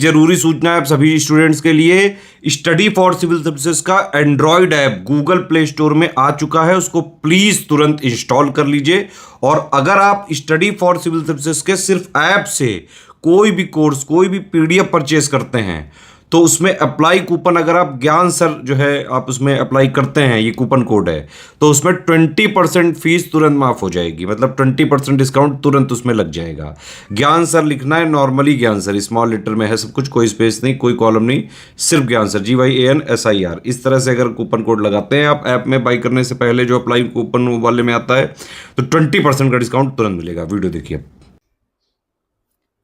जरूरी सूचना है आप सभी स्टूडेंट्स के लिए। स्टडी फॉर सिविल सर्विसेज का Android app Google play store में आ चुका है, उसको प्लीज तुरंत इंस्टॉल कर लीजिए। और अगर आप स्टडी फॉर सिविल सर्विसेज के सिर्फ ऐप से कोई भी कोर्स, कोई भी पीडीएफ परचेस करते हैं तो उसमें अप्लाई कूपन, अगर आप ज्ञान सर जो है आप उसमें अप्लाई करते हैं, ये कूपन कोड है, तो उसमें 20% फीस तुरंत माफ हो जाएगी। मतलब 20% डिस्काउंट तुरंत उसमें लग जाएगा। ज्ञान सर लिखना है, नॉर्मली ज्ञान सर स्मॉल लेटर में है सब कुछ, कोई स्पेस नहीं, कोई कॉलम नहीं, सिर्फ ज्ञान सर GYANSIR। इस तरह से अगर कूपन कोड लगाते हैं आप ऐप में बाई करने से पहले, जो अप्लाई कूपन वाले में आता है, तो 20% का डिस्काउंट तुरंत मिलेगा। वीडियो देखिए।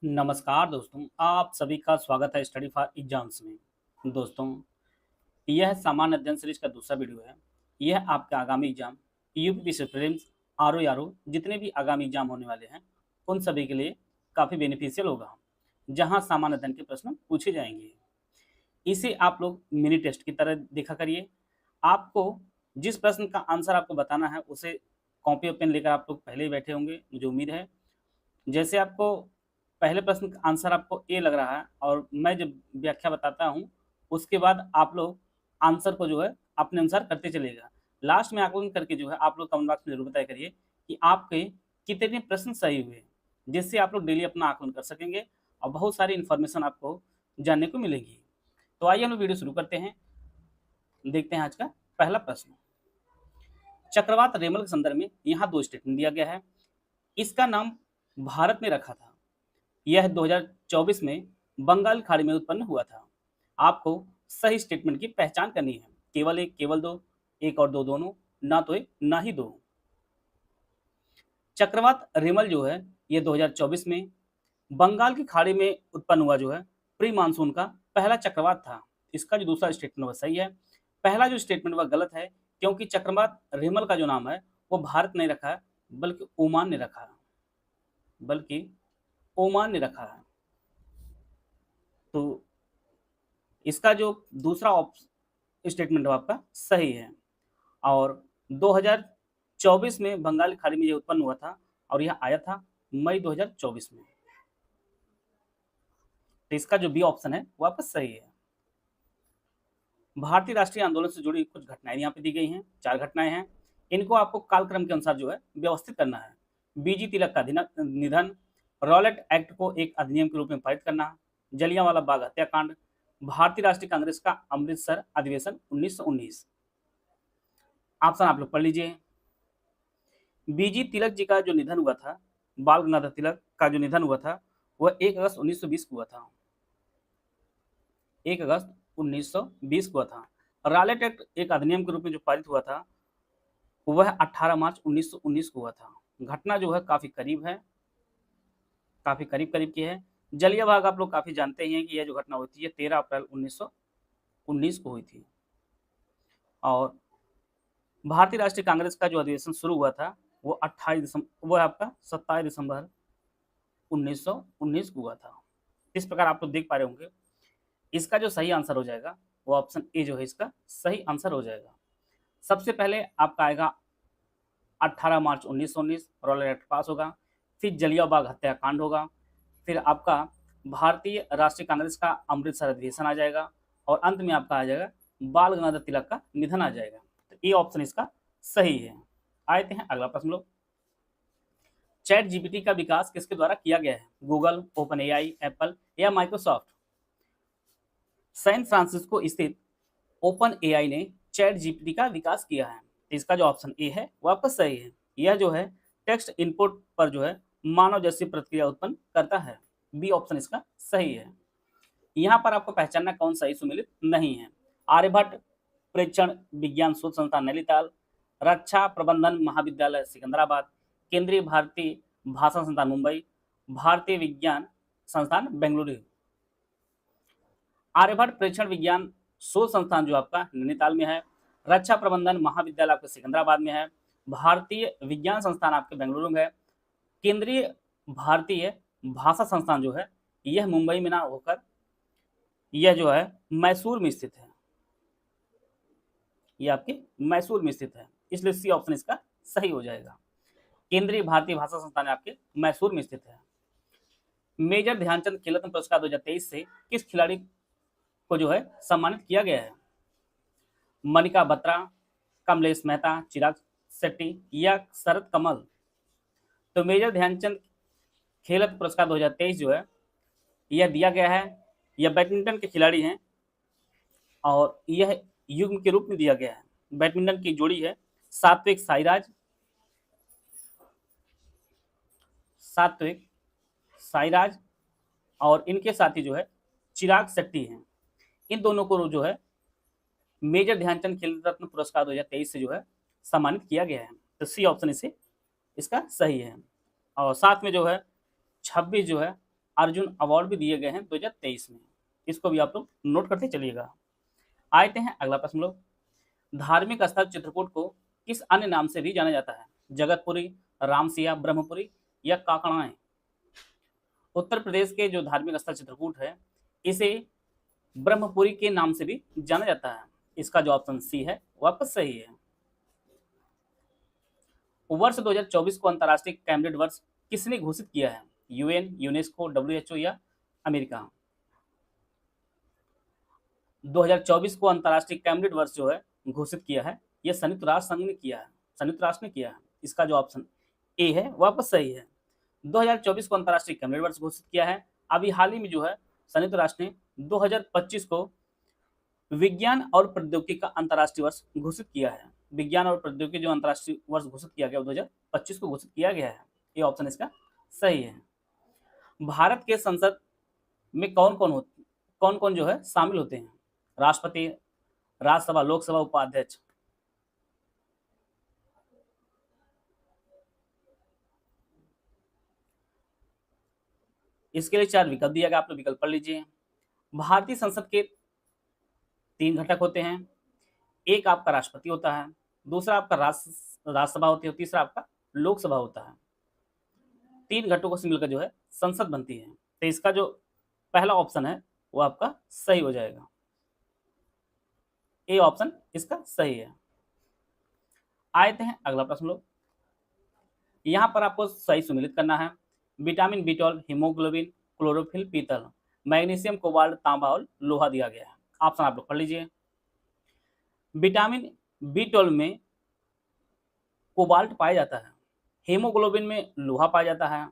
नमस्कार दोस्तों, आप सभी का स्वागत है स्टडी फॉर एग्जाम्स में। दोस्तों, यह सामान्य अध्ययन सीरीज का दूसरा वीडियो है। यह आपका आगामी एग्जाम यूपीपीएससी प्रीलिम्स, आरओ जितने भी आगामी एग्जाम होने वाले हैं उन सभी के लिए काफ़ी बेनिफिशियल होगा, जहां सामान्य अध्ययन के प्रश्न पूछे जाएंगे। इसे आप लोग मिनी टेस्ट की तरह देखा करिए। आपको जिस प्रश्न का आंसर आपको बताना है उसे कॉपी और पेन लेकर आप लोग पहले ही बैठे होंगे, मुझे उम्मीद है। जैसे आपको पहले प्रश्न का आंसर आपको ए लग रहा है और मैं जब व्याख्या बताता हूँ उसके बाद आप लोग आंसर को जो है अपने अनुसार करते चलेगा। लास्ट में आकलन करके जो है आप लोग कमेंट बॉक्स में जरूर बताया करिए कि आपके कितने प्रश्न सही हुए, जिससे आप लोग डेली अपना आकलन कर सकेंगे और बहुत सारी इन्फॉर्मेशन आपको जानने को मिलेगी। तो आइए हम वीडियो शुरू करते हैं। देखते हैं आज का पहला प्रश्न। चक्रवात रेमल के संदर्भ में यहाँ दो स्टेटमेंट दिया गया है। इसका नाम भारत में रखा था। यह 2024 में बंगाल खाड़ी में उत्पन्न हुआ था। आपको सही स्टेटमेंट की पहचान करनी है। केवल एक, केवल दो, एक और दो दोनों, ना तो एक ना ही दो। चक्रवात रेमल जो है ये 2024 में बंगाल की खाड़ी में उत्पन्न हुआ जो है प्री मानसून का पहला चक्रवात था। इसका जो दूसरा स्टेटमेंट वह सही है। पहला जो स्टेटमेंट वह गलत है, क्योंकि चक्रवात रेमल का जो नाम है वो भारत ने रखा है बल्कि ओमान ने रखा है, ओमान ने रखा है। तो इसका जो दूसरा स्टेटमेंट है आपका सही है। और 2024 में बंगाल की खाड़ी में यह उत्पन्न हुआ था और यह आया था मई 2024 में। तो इसका जो बी ऑप्शन है वो आपका सही है। भारतीय राष्ट्रीय आंदोलन से जुड़ी कुछ घटनाएं यहाँ पे दी गई हैं। 4 घटनाएं हैं। इनको आपको कालक्रम के अनुसार जो है व्यवस्थित करना है। बीजी तिलक का निधन, रॉलेट एक्ट को एक अधिनियम के रूप में पारित करना, जलियांवाला बाग हत्याकांड, भारतीय राष्ट्रीय कांग्रेस का अमृतसर अधिवेशन 1919। ऑप्शन आप लोग पढ़ लीजिए। बीजी तिलक जी का जो निधन हुआ था, बाल गंगाधर तिलक का जो निधन हुआ था वह 1 अगस्त 1920 को हुआ था। 1 अगस्त 1920 को हुआ था। रॉलेट एक्ट एक अधिनियम के रूप में जो पारित हुआ था वह 18 मार्च 1919 को हुआ था। घटना जो है काफी करीब है, काफी करीब की है। जलियांवाला बाग आप लोग काफी जानते हैं कि यह जो घटना हुई थी ये 13 अप्रैल 1919 को हुई थी। और भारतीय राष्ट्रीय कांग्रेस का जो अधिवेशन शुरू हुआ था वो 27 दिसंबर 1919 को हुआ था। इस प्रकार आप लोग देख पा रहे होंगे। इसका जो सही आंसर हो जाएगा वो ऑप्शन ए जो है इसका सही आंसर हो जाएगा। सबसे पहले आपका आएगा 18 मार्च 1919 रॉलेट एक्ट पास होगा, फिर जलियांवाला बाग हत्याकांड होगा, फिर आपका भारतीय राष्ट्रीय कांग्रेस का अमृतसर अधिवेशन आ जाएगा और अंत में आपका आ जाएगा बाल गंगाधर तिलक का निधन आ जाएगा। तो ये ऑप्शन इसका सही है। आते हैं अगला प्रश्न लोग। चैट जीपीटी का विकास किसके द्वारा किया गया है? गूगल, ओपन एआई, एप्पल या माइक्रोसॉफ्ट? सैन फ्रांसिस्को स्थित ओपन एआई ने चैट जीपीटी का विकास किया है। इसका जो ऑप्शन ए है वो आपका सही है। यह जो है टेक्स्ट इनपुट पर जो है मानव जैसी प्रतिक्रिया उत्पन्न करता है। बी ऑप्शन इसका सही है। यहाँ पर आपको पहचानना कौन सही सुमिलित नहीं है। आर्यभट्ट प्रेक्षण विज्ञान शोध संस्थान नैनीताल, रक्षा प्रबंधन महाविद्यालय सिकंदराबाद, केंद्रीय भारतीय भाषा संस्थान मुंबई, भारतीय विज्ञान संस्थान बेंगलुरु। आर्यभट्ट प्रेक्षण विज्ञान शोध संस्थान जो आपका नैनीताल में है, रक्षा प्रबंधन महाविद्यालय आपके सिकंदराबाद में है, भारतीय विज्ञान संस्थान आपके बेंगलुरु में है, केंद्रीय भारतीय भाषा संस्थान जो है यह मुंबई में ना होकर यह जो है मैसूर में स्थित है। यह आपके मैसूर में स्थित है, इसलिए सी ऑप्शन इसका सही हो जाएगा। केंद्रीय भारतीय भाषा संस्थान आपके मैसूर में स्थित है। मेजर ध्यानचंद खेल रत्न पुरस्कार 2023 से किस खिलाड़ी को जो है सम्मानित किया गया है? मनिका बत्रा, कमलेश मेहता, चिराग शेट्टी या शरद कमल? तो मेजर ध्यानचंद खेल रत्न पुरस्कार 2023 जो है यह दिया गया है, यह बैडमिंटन के खिलाड़ी हैं और यह युग्म के रूप में दिया गया है। बैडमिंटन की जोड़ी है सात्विक साईराज और इनके साथी जो है चिराग शेट्टी हैं। इन दोनों को जो है मेजर ध्यानचंद खेल रत्न पुरस्कार 2023 से जो है सम्मानित किया गया है। तो सी ऑप्शन इसे इसका सही है। और साथ में जो है 26 जो है अर्जुन अवार्ड भी दिए गए हैं 2023 में। इसको भी आप लोग नोट करते चलिएगा। आते हैं अगला प्रश्न लोग। धार्मिक स्थल चित्रकूट को किस अन्य नाम से भी जाना जाता है? जगतपुरी, रामसिया, ब्रह्मपुरी या काकड़ाएं? उत्तर प्रदेश के जो धार्मिक स्थल चित्रकूट है इसे ब्रह्मपुरी के नाम से भी जाना जाता है। इसका जो ऑप्शन सी है वो आपका सही है। वर्ष 2024 को अंतर्राष्ट्रीय कैम्ब्रिज वर्ष किसने घोषित किया है? यूएन, यूनेस्को, डब्ल्यूएचओ या अमेरिका? 2024 को अंतर्राष्ट्रीय कैम्ब्रिज वर्ष जो है घोषित किया है, यह संयुक्त राष्ट्र संघ ने किया है, संयुक्त राष्ट्र ने किया है। इसका जो ऑप्शन ए है वो आपका सही है। 2024 को अंतर्राष्ट्रीय कैम्ब्रिज वर्ष घोषित किया है। अभी हाल ही में जो है संयुक्त राष्ट्र ने 2025 को विज्ञान और प्रौद्योगिकी का अंतर्राष्ट्रीय वर्ष घोषित किया है। विज्ञान और प्रौद्योगिकी जो अंतर्राष्ट्रीय वर्ष घोषित किया गया 2025 को घोषित किया गया है। ये ऑप्शन इसका सही है। भारत के संसद में कौन कौन जो है शामिल होते हैं? राष्ट्रपति, राज्यसभा, लोकसभा, उपाध्यक्ष? इसके लिए 4 विकल्प दिया गया, आप लोग विकल्प पढ़ लीजिए। भारतीय संसद के 3 घटक होते हैं। एक आपका राष्ट्रपति होता है, दूसरा आपका राज्यसभा होती है, तीसरा आपका लोकसभा होता है। 3 घटकों से मिलकर जो है संसद बनती है। तो इसका जो पहला ऑप्शन है वो आपका सही हो जाएगा। ए ऑप्शन इसका सही है। आते हैं अगला प्रश्न लोग। यहां पर आपको सही सुमेलित करना है। विटामिन B12, हीमोग्लोबिन, क्लोरोफिल, पीतल, मैग्नीशियम, कोबाल्ट, तांबा और लोहा दिया गया है। ऑप्शन आप लोग पढ़ लीजिए। विटामिन B12 में कोबाल्ट पाया जाता है, हीमोग्लोबिन में लोहा पाया जाता है,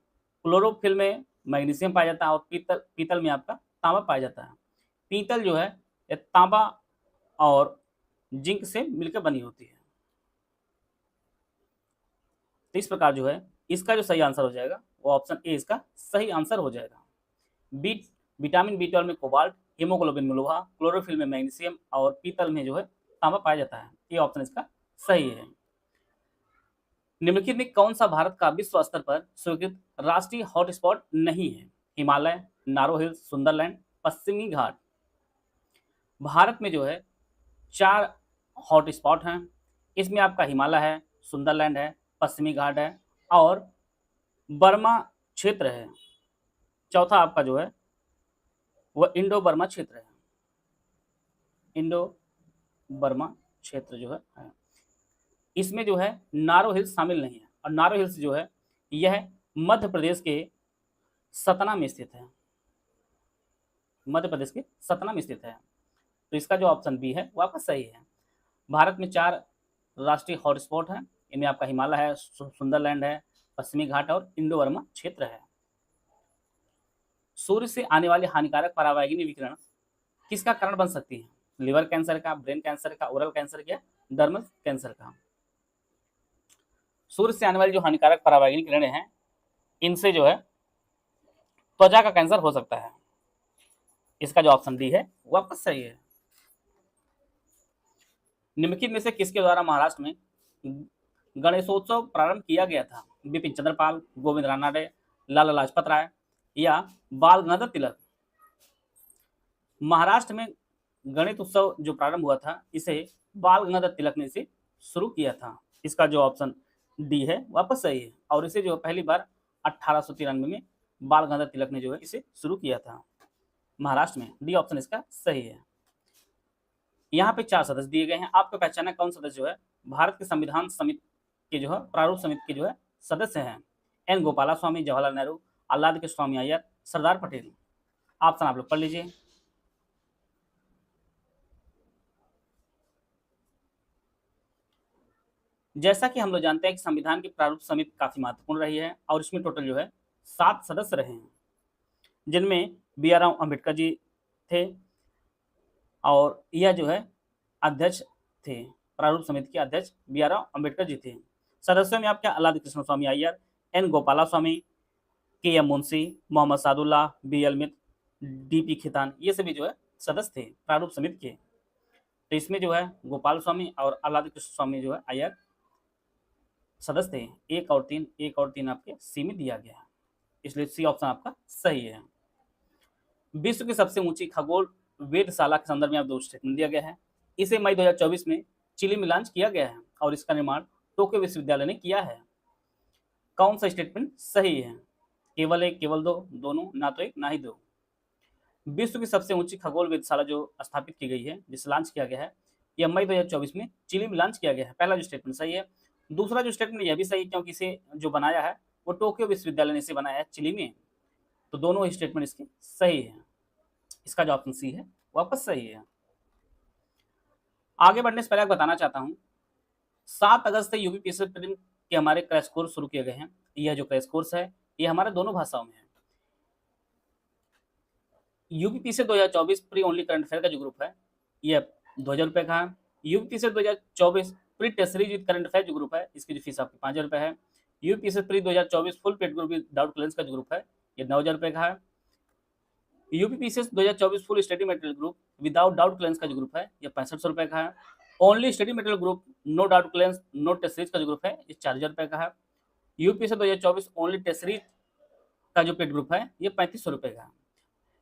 क्लोरोफिल में मैग्नीशियम पाया जाता है और पीतल में आपका तांबा पाया जाता है। पीतल जो है ये तांबा और जिंक से मिलकर बनी होती है। तो इस प्रकार जो है इसका जो सही आंसर हो जाएगा वो ऑप्शन ए इसका सही आंसर हो जाएगा। विटामिन B12 में कोबाल्ट, हीमोग्लोबिन में लोहा, क्लोरोफिल में मैग्नीशियम और पीतल में जो है तांबा पाया जाता है। ये ऑप्शन इसका सही है। निम्नलिखित में कौन सा भारत का विश्व स्तर पर स्वीकृत राष्ट्रीय हॉटस्पॉट नहीं है? हिमालय, नारो हिल्स, सुंदरलैंड, पश्चिमी घाट? भारत में जो है 4 हॉटस्पॉट हैं। इसमें आपका हिमालय है, सुंदरलैंड है, पश्चिमी घाट है और बर्मा क्षेत्र है। चौथा आपका जो है वह इंडो बर्मा क्षेत्र है। इंडो बर्मा क्षेत्र जो है इसमें जो है नारो हिल्स शामिल नहीं है और नारो हिल्स जो है यह मध्य प्रदेश के सतना में स्थित है। मध्य प्रदेश के सतना में स्थित है। तो इसका जो ऑप्शन बी है वो आपका सही है। भारत में 4 राष्ट्रीय हॉटस्पॉट हैं। इनमें आपका हिमालय है, सुंदरलैंड है, पश्चिमी घाट और इंडो बर्मा क्षेत्र है। सूर्य से आने वाले हानिकारक परावैंगनी विकिरण किसका कारण बन सकती है? लिवर कैंसर का, ब्रेन कैंसर का, ओरल कैंसर का, डर्मल कैंसर का? सूर्य से आने वाली जो हानिकारक परावैंगनी किरणें हैं इनसे जो है त्वचा का कैंसर हो सकता है। इसका जो ऑप्शन डी है वो आपका सही है। निम्नलिखित में से किसके द्वारा महाराष्ट्र में गणेशोत्सव प्रारंभ किया गया था? बिपिन चंद्रपाल, गोविंद रानडे, लाला लाजपत राय या बाल गंगाधर तिलक? महाराष्ट्र में गणेश उत्सव जो प्रारंभ हुआ था इसे बाल गंगाधर तिलक ने इसे शुरू किया था। इसका जो ऑप्शन डी है वापस सही है और इसे जो पहली बार 1893 में बाल गंगाधर तिलक ने जो है इसे शुरू किया था महाराष्ट्र में। डी ऑप्शन इसका सही है। यहाँ पे 4 सदस्य दिए गए हैं। आपको पहचाना कौन सदस्य जो है भारत के संविधान समिति के जो है प्रारूप समिति के जो है सदस्य हैं? एन गोपाला स्वामी, जवाहरलाल नेहरू, आह्लाद कृष्ण स्वामी अय्यर, सरदार पटेल। ऑप्शन आप लोग पढ़ लीजिए। जैसा कि हम लोग जानते हैं कि संविधान की प्रारूप समिति काफी महत्वपूर्ण रही है और इसमें टोटल जो है 7 सदस्य रहे हैं, जिनमें बी.आर. अम्बेडकर जी थे और यह जो है अध्यक्ष थे। प्रारूप समिति के अध्यक्ष बी.आर. अम्बेडकर जी थे। सदस्यों में आपके आह्लाद कृष्ण स्वामी अय्यर, एन गोपाला स्वामी, के.एम. मुंशी, मोहम्मद सादुल्लाह, बी.एल. मित्र, डी.पी. खेतान, ये सभी जो है सदस्य थे प्रारूप समिति के। तो इसमें जो है गोपाल स्वामी और आह्लाद कृष्ण स्वामी जो है अय्यर सदस्य थे। 1 और 3 आपके सी में दिया गया है, इसलिए सी ऑप्शन आपका सही है। विश्व की सबसे ऊंची खगोल वेधशाला के संदर्भ में आप 2 स्टेटमेंट दिया गया है। इसे मई 2024 में चिली में लॉन्च किया गया है और इसका निर्माण टोक्यो विश्वविद्यालय ने किया है। कौन सा स्टेटमेंट सही है? केवल 1, केवल 2, दोनों, ना तो 1 ना ही 2। विश्व की सबसे ऊंची खगोल वेधशाला जो स्थापित की गई है, जिसे लॉन्च किया गया है, यह मई 2024 में चिली में लॉन्च किया गया है। पहला जो स्टेटमेंट सही है। दूसरा जो स्टेटमेंट यह भी सही है, क्योंकि इसे जो बनाया है वो टोक्यो विश्वविद्यालय ने इसे बनाया है चिली में। तो दोनों ही स्टेटमेंट इसके सही है। इसका जो ऑप्शन सी है वो आपका सही है। आगे बढ़ने से पहले आपको बताना चाहता हूं, 7 अगस्त से यूपीपीएससी प्रीलिम्स के हमारे क्रैश कोर्स शुरू किए गए हैं। यह जो क्रैश कोर्स है ये हमारे दोनों भाषाओं में है। UPPSC 2024 pre only current affair का जो ग्रुप है यह 2,000 रुपये का है। UPPSC 2024 pre test series with current affair जो ग्रुप है, इसकी जो फीस आपकी 5,000 रुपये है। UPPSC pre 2024 full paid group without clearance का जो ग्रुप है ये 9,000 रुपये का है। UPPSC 2024 full study material group without doubt clearance का जो ग्रुप है ये 6500 रुपये का है। Only study material group no doubt clearance no test series का जो ग्रुप है ये 4,000 रुपये का है। यूपीएससी 2024 ओनली टेस्ट सीरीज का जो पेड ग्रुप है ये 3500 रुपये का है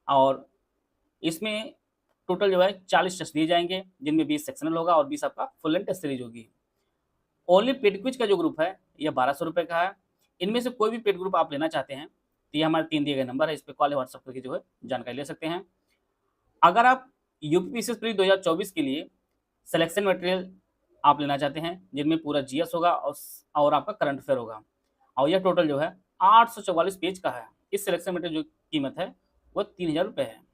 और इसमें टोटल जो है 40 टेस्ट दिए जाएंगे, जिनमें 20 सेक्शनल होगा और 20 आपका फुल लेंथ टेस्ट सीरीज होगी। ओनली पेड क्विज का जो ग्रुप है यह 1,200 रुपये का है। इनमें से कोई भी पेड ग्रुप आप लेना चाहते हैं तो ये हमारे 3 दिए गए नंबर है, इस पर कॉल या व्हाट्सएप करके जो है जानकारी ले सकते हैं। अगर आप यूपीपीएससी प्री 2024 के लिए सिलेक्शन मटेरियल आप लेना चाहते हैं, जिनमें पूरा जीएस होगा और आपका करंट अफेयर होगा और यह टोटल जो है 844 पेज का है। इस सिलेक्शन मटेरियल जो कीमत है वो 3,000 रुपये है।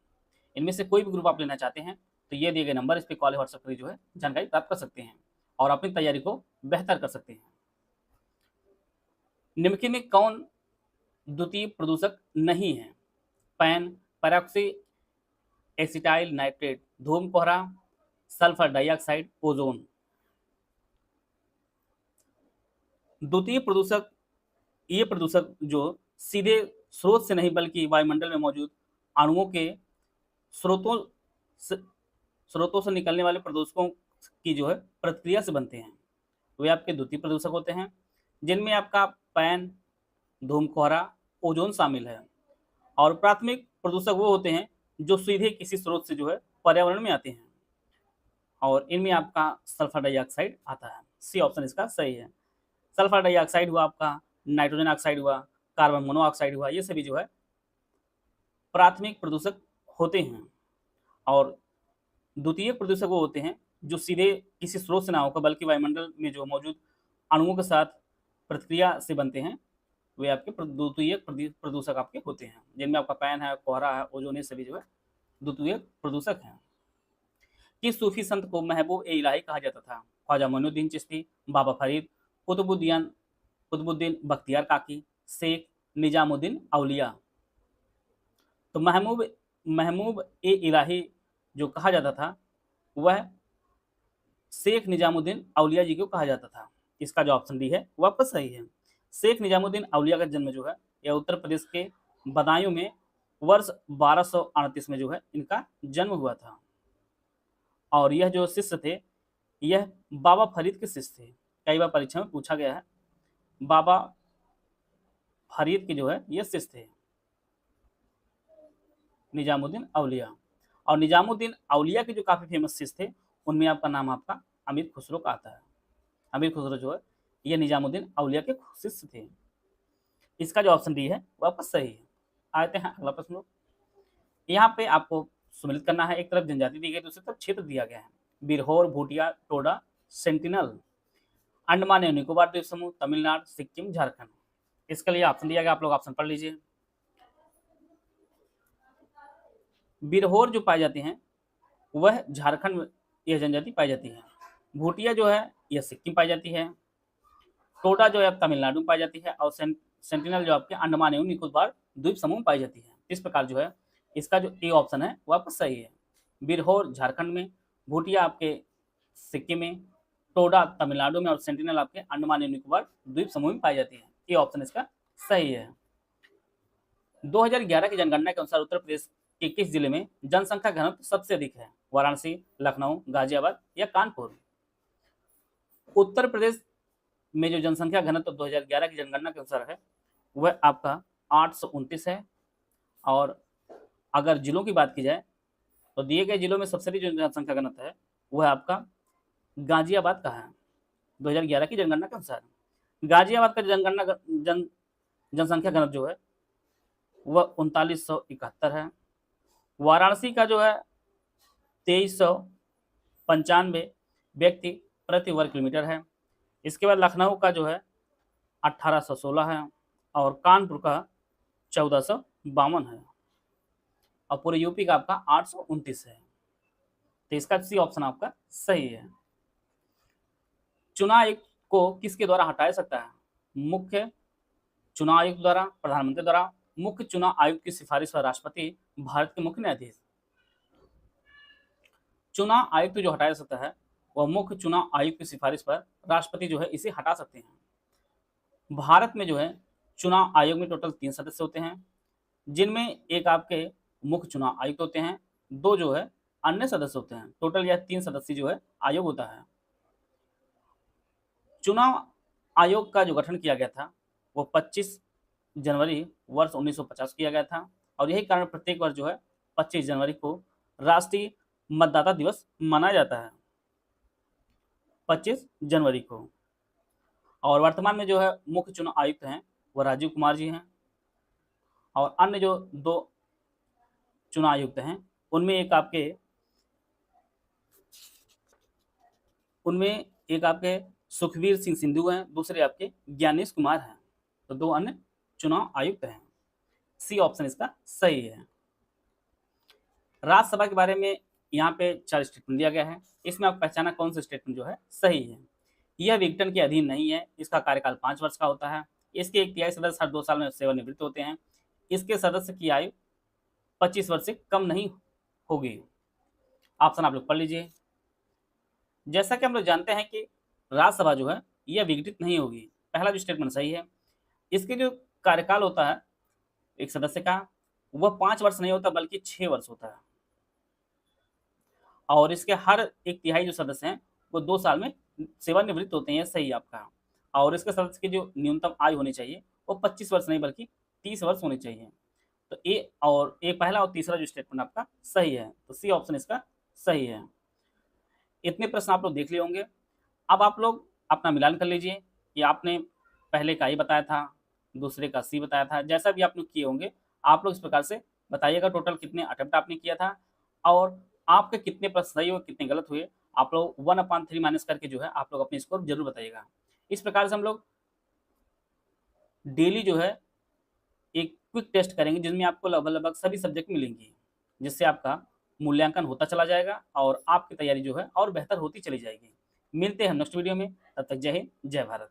इनमें से कोई भी ग्रुप आप लेना चाहते हैं तो ये दिए गए नंबर, इस पर कॉल या व्हाट्सएप करके जो है जानकारी प्राप्त कर सकते हैं और अपनी तैयारी को बेहतर कर सकते हैं। निम्नलिखित में कौन द्वितीय प्रदूषक नहीं है? पैन, पैरोक्सी एसिटाइल नाइट्रेट, धूम कोहरा, सल्फर डाइऑक्साइड, ओजोन। द्वितीय प्रदूषक ये प्रदूषक जो सीधे स्रोत से नहीं बल्कि वायुमंडल में मौजूद अणुओं के स्रोतों से निकलने वाले प्रदूषकों की जो है प्रतिक्रिया से बनते हैं, वे आपके द्वितीय प्रदूषक होते हैं, जिनमें आपका पैन, धूम कोहरा, ओजोन शामिल है। और प्राथमिक प्रदूषक वो होते हैं जो सीधे किसी स्रोत से जो है पर्यावरण में आते हैं और इनमें आपका सल्फर डाइऑक्साइड आता है। सी ऑप्शन इसका सही है। सल्फर डाइऑक्साइड हुआ आपका, नाइट्रोजन ऑक्साइड हुआ, कार्बन मोनोऑक्साइड हुआ, ये सभी जो है प्राथमिक प्रदूषक होते हैं और द्वितीय प्रदूषक वो होते हैं जो सीधे किसी स्रोत से ना होकर बल्कि वायुमंडल में जो मौजूद अणुओं के साथ प्रतिक्रिया से बनते हैं, वे आपके द्वितीय प्रदूषक आपके होते हैं, जिनमें आपका पैन है, कोहरा है, ओजोन, ये सभी जो है द्वितीय प्रदूषक हैं। किस सूफी संत को महबूब ए इलाही कहा जाता था? ख्वाजा मोइनुद्दीन चिश्ती, बाबा फरीद, कुतुबुद्दीन बख्तियार काकी, शेख निजामुद्दीन औलिया। तो महबूब ए इलाही जो कहा जाता था वह शेख निजामुद्दीन औलिया जी को कहा जाता था। इसका जो ऑप्शन डी है वह आपका सही है। शेख निजामुद्दीन औलिया का जन्म जो है यह उत्तर प्रदेश के बदायूं में वर्ष 1238 में जो है इनका जन्म हुआ था और यह जो शिष्य थे यह बाबा फरीद के शिष्य थे। कई बार परीक्षा में पूछा गया है, बाबा फरीद के जो है ये शिष्य थे निजामुद्दीन औलिया। और निजामुद्दीन औलिया के जो काफ़ी फेमस शिष्य थे उनमें आपका नाम आपका अमीर खुसरो का आता है। अमीर खुसरो जो है ये निजामुद्दीन औलिया के शिष्य थे। इसका जो ऑप्शन डी है वो आपका सही है। आते हैं अगला प्रश्न। यहाँ पे आपको सम्मिलित करना है, एक तरफ जनजाति दी गई, दूसरी तरफ क्षेत्र दिया गया है। बिरहोर, भूटिया, टोडा, सेंटिनल, अंडमान एवं निकोबार द्वीप समूह, तमिलनाडु, सिक्किम, झारखंड। इसके लिए ऑप्शन दिया गया, आप लोग ऑप्शन पढ़ लीजिए। बिरहोर जो पाई जाती हैं वह झारखंड में यह जनजाति पाई जाती है। भूटिया जो है यह सिक्किम पाई जाती है। टोडा जो है तमिलनाडु में पाई जाती है और सेंटिनल जो आपके अंडमान एवं निकोबार द्वीप समूह में पाई जाती है। इस प्रकार जो है इसका जो ए ऑप्शन है वो आपका सही है। बिरहोर झारखंड में, भूटिया आपके सिक्किम में, टोडा तमिलनाडु में और सेंटिनल आपके अंडमान एवं निकोबार द्वीप समूह में पाई जाती है। ये ऑप्शन इसका सही है। 2011 की जनगणना के अनुसार उत्तर प्रदेश के किस जिले में जनसंख्या घनत्व सबसे अधिक है? वाराणसी, लखनऊ, गाजियाबाद या कानपुर? उत्तर प्रदेश में जो जनसंख्या घनत्व 2011 की जनगणना के अनुसार है वह आपका 829 है। और अगर जिलों की बात की जाए तो दिए गए जिलों में सबसे अधिक जो जनसंख्या घनत्व है वह आपका गाजियाबाद का है 2011 की जनगणना के अनुसार। गाजियाबाद का जनसंख्या घनत्व जो है वह 3971 है। वाराणसी का जो है 2395 व्यक्ति प्रति वर्ग किलोमीटर है। इसके बाद लखनऊ का जो है 1816 है और कानपुर का 1452 है और पूरे यूपी का आपका 829 है। तो इसका सी ऑप्शन आपका सही है। चुनाव आयुक्त को किसके द्वारा हटाया जा सकता है? मुख्य चुनाव आयुक्त द्वारा, प्रधानमंत्री द्वारा, मुख्य चुनाव आयुक्त की सिफारिश पर राष्ट्रपति, भारत के मुख्य न्यायाधीश। चुनाव आयुक्त जो हटाया जा सकता है वह मुख्य चुनाव आयुक्त की सिफारिश पर राष्ट्रपति जो है इसे हटा सकते हैं। भारत में जो है चुनाव आयोग में टोटल 3 सदस्य होते हैं, जिनमें एक आपके मुख्य चुनाव आयुक्त होते हैं, 2 जो है अन्य सदस्य होते हैं। टोटल यह 3 सदस्य जो है आयोग होता है। चुनाव आयोग का जो गठन किया गया था वो 25 जनवरी वर्ष 1950 किया गया था और यही कारण प्रत्येक वर्ष जो है 25 जनवरी को राष्ट्रीय मतदाता दिवस मनाया जाता है, 25 जनवरी को। और वर्तमान में जो है मुख्य चुनाव आयुक्त हैं वो राजीव कुमार जी हैं और अन्य जो 2 चुनाव आयुक्त हैं उनमें एक आपके सुखबीर सिंह सिंधु हैं, दूसरे आपके ज्ञानेश कुमार हैं। तो 2 अन्य चुनाव आयुक्त हैं। सी ऑप्शन इसका सही है। राज्यसभा के बारे में यहाँ पे 4 स्टेटमेंट दिया गया है। इसमें आप पहचाना कौन सा स्टेटमेंट जो है सही है। यह विघटन के अधीन नहीं है। इसका कार्यकाल 5 वर्ष का होता है। इसके 1/3 सदस्य हर 2 साल में सेवानिवृत्त होते हैं। इसके सदस्य की आयु 25 वर्ष से कम नहीं होगी। ऑप्शन आप लोग पढ़ लीजिए। जैसा कि हम लोग जानते हैं कि राज्यसभा जो है यह विघटित नहीं होगी। पहला जो स्टेटमेंट सही है। इसके जो कार्यकाल होता है एक सदस्य का वह 5 वर्ष नहीं होता बल्कि 6 वर्ष होता है और इसके हर 1/3 जो सदस्य हैं वो 2 साल में सेवानिवृत्त होते हैं। यह सही है आपका। और इसके सदस्य की जो न्यूनतम आयु होनी चाहिए वो 25 वर्ष नहीं बल्कि 30 वर्ष होनी चाहिए। तो ये पहला और तीसरा जो स्टेटमेंट आपका सही है। तो सी ऑप्शन इसका सही है। इतने प्रश्न आप लोग देख लिए होंगे। अब आप लोग अपना मिलान कर लीजिए कि आपने पहले का ए बताया था, दूसरे का सी बताया था। जैसा भी आप लोग किए होंगे आप लोग इस प्रकार से बताइएगा टोटल कितने अटेम्प्ट आपने किया था और आपके कितने प्रश्न सही हुए कितने गलत हुए। आप लोग 1/3 माइनस करके जो है आप लोग अपने स्कोर जरूर बताइएगा। इस प्रकार से हम लोग डेली जो है एक क्विक टेस्ट करेंगे जिसमें आपको लगभग सभी सब्जेक्ट मिलेंगी, जिससे आपका मूल्यांकन होता चला जाएगा और आपकी तैयारी जो है और बेहतर होती चली जाएगी। मिलते हैं नेक्स्ट वीडियो में। तब तक जय हिंद, जय भारत।